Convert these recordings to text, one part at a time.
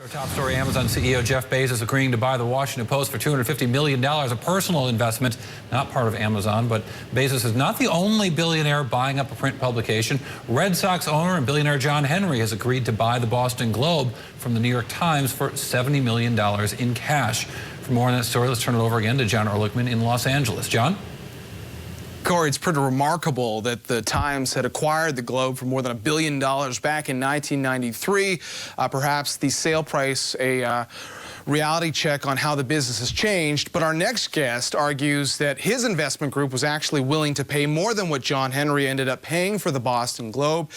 Our top story, Amazon CEO Jeff Bezos agreeing to buy the Washington Post for $250 million, a personal investment, not part of Amazon. But Bezos is not the only billionaire buying up a print publication. Red Sox owner and billionaire John Henry has agreed to buy the Boston Globe from the New York Times for $70 million in cash. For more on that story, let's turn it over again to John Ehrlichman in Los Angeles. John? Corey, it's pretty remarkable that the Times had acquired the Globe for more than $1 billion back in 1993. Perhaps the sale price a reality check on how the business has changed. But our next guest argues that his investment group was actually willing to pay more than what John Henry ended up paying for the Boston Globe.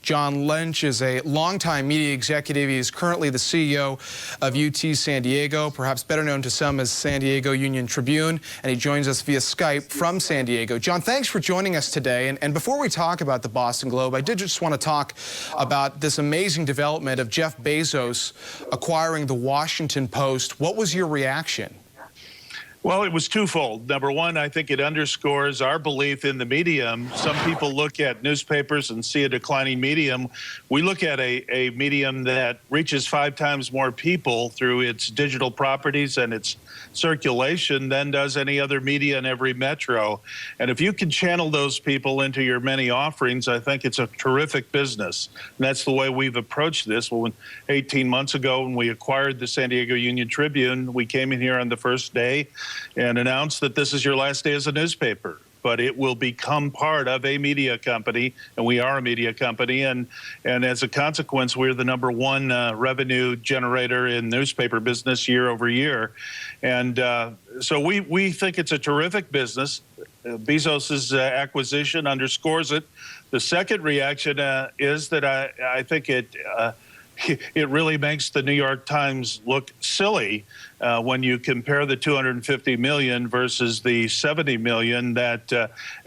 John Lynch is a longtime media executive. He is currently the CEO of UT San Diego, perhaps better known to some as San Diego Union Tribune, and he joins us via Skype from San Diego. John, thanks for joining us today. And before we talk about the Boston Globe, I did just want to talk about this amazing development of Jeff Bezos acquiring the Washington Post. What was your reaction? Well, it was twofold. Number one, I think it underscores our belief in the medium. Some people look at newspapers and see a declining medium. We look at a medium that reaches 5 times more people through its digital properties and its circulation than does any other media in every metro. And if you can channel those people into your many offerings, I think it's a terrific business. And that's the way we've approached this. Well, 18 months ago, when we acquired the San Diego Union Tribune, we came in here on the first day and announced that this is your last day as a newspaper, but it will become part of a media company, and we are a media company, and as a consequence, we're the #1 revenue generator in newspaper business year over year. And so we think it's a terrific business. Bezos's acquisition underscores it. The second reaction is that I think it really makes the New York Times look silly when you compare the $250 million versus the $70 million that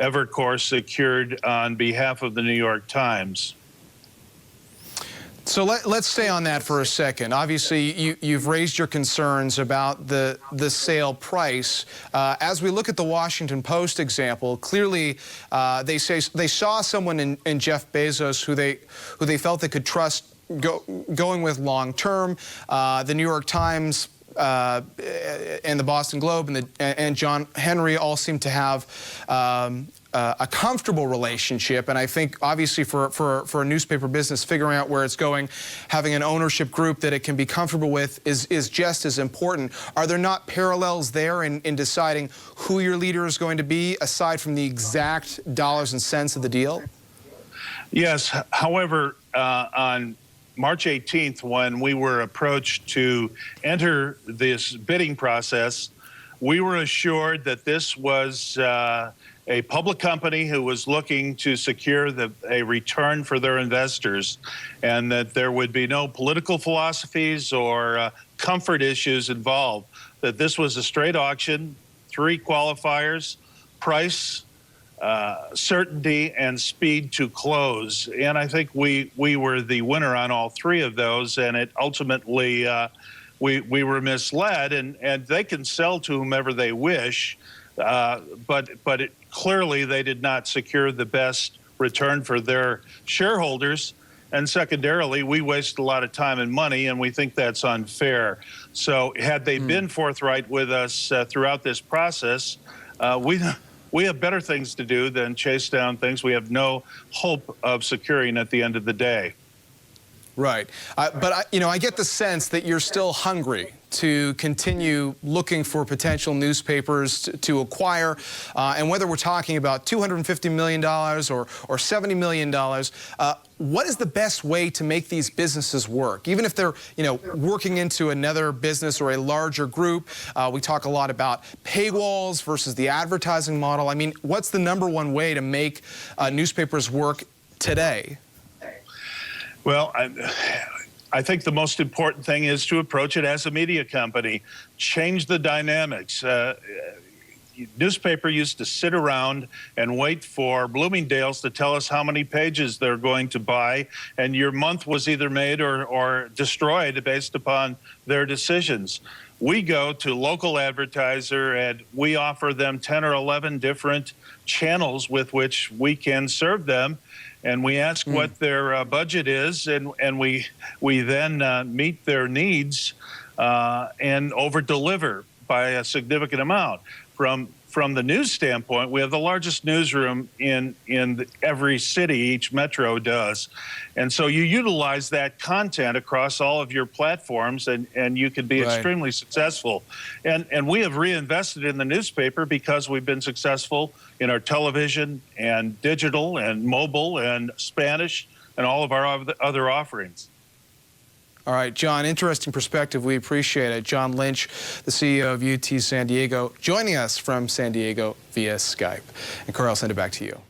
Evercore secured on behalf of the New York Times. So let's stay on that for a second. Obviously, you've raised your concerns about the sale price. As we look at the Washington Post example, clearly they saw someone in Jeff Bezos who they felt they could trust going with long term. The New York Times and the Boston Globe and John Henry all seem to have a comfortable relationship, and I think obviously for a newspaper business, figuring out where it's going, having an ownership group that it can be comfortable with is just as important. Are there not parallels there in deciding who your leader is going to be, aside from the exact dollars and cents of the deal? Yes. However, on March 18th, when we were approached to enter this bidding process, we were assured that this was a public company who was looking to secure a return for their investors, and that there would be no political philosophies or comfort issues involved, that this was a straight auction, 3 qualifiers: price, certainty, and speed to close. And I think we were the winner on all 3 of those, and it ultimately we were misled, and they can sell to whomever they wish, but clearly they did not secure the best return for their shareholders. And secondarily, we wasted a lot of time and money, and we think that's unfair. So had they been forthright with us throughout this process, we have better things to do than chase down things we have no hope of securing at the end of the day. Right. But I get the sense that you're still hungry to continue looking for potential newspapers to acquire. And whether we're talking about $250 million or $70 million, what is the best way to make these businesses work? Even if they're, working into another business or a larger group, we talk a lot about paywalls versus the advertising model. I mean, what's the #1 way to make newspapers work today? Well, I think the most important thing is to approach it as a media company. Change the dynamics. Newspaper used to sit around and wait for Bloomingdale's to tell us how many pages they're going to buy, and your month was either made or destroyed based upon their decisions. We go to local advertiser and we offer them 10 or 11 different channels with which we can serve them. and we ask what their budget is, and we then meet their needs and over-deliver by a significant amount. From the news standpoint, we have the largest newsroom in every city, each metro does. And so you utilize that content across all of your platforms, and you can be extremely successful. And we have reinvested in the newspaper because we've been successful in our television and digital and mobile and Spanish and all of our other offerings. All right, John, interesting perspective. We appreciate it. John Lynch, the CEO of UT San Diego, joining us from San Diego via Skype. And Carl, I'll send it back to you.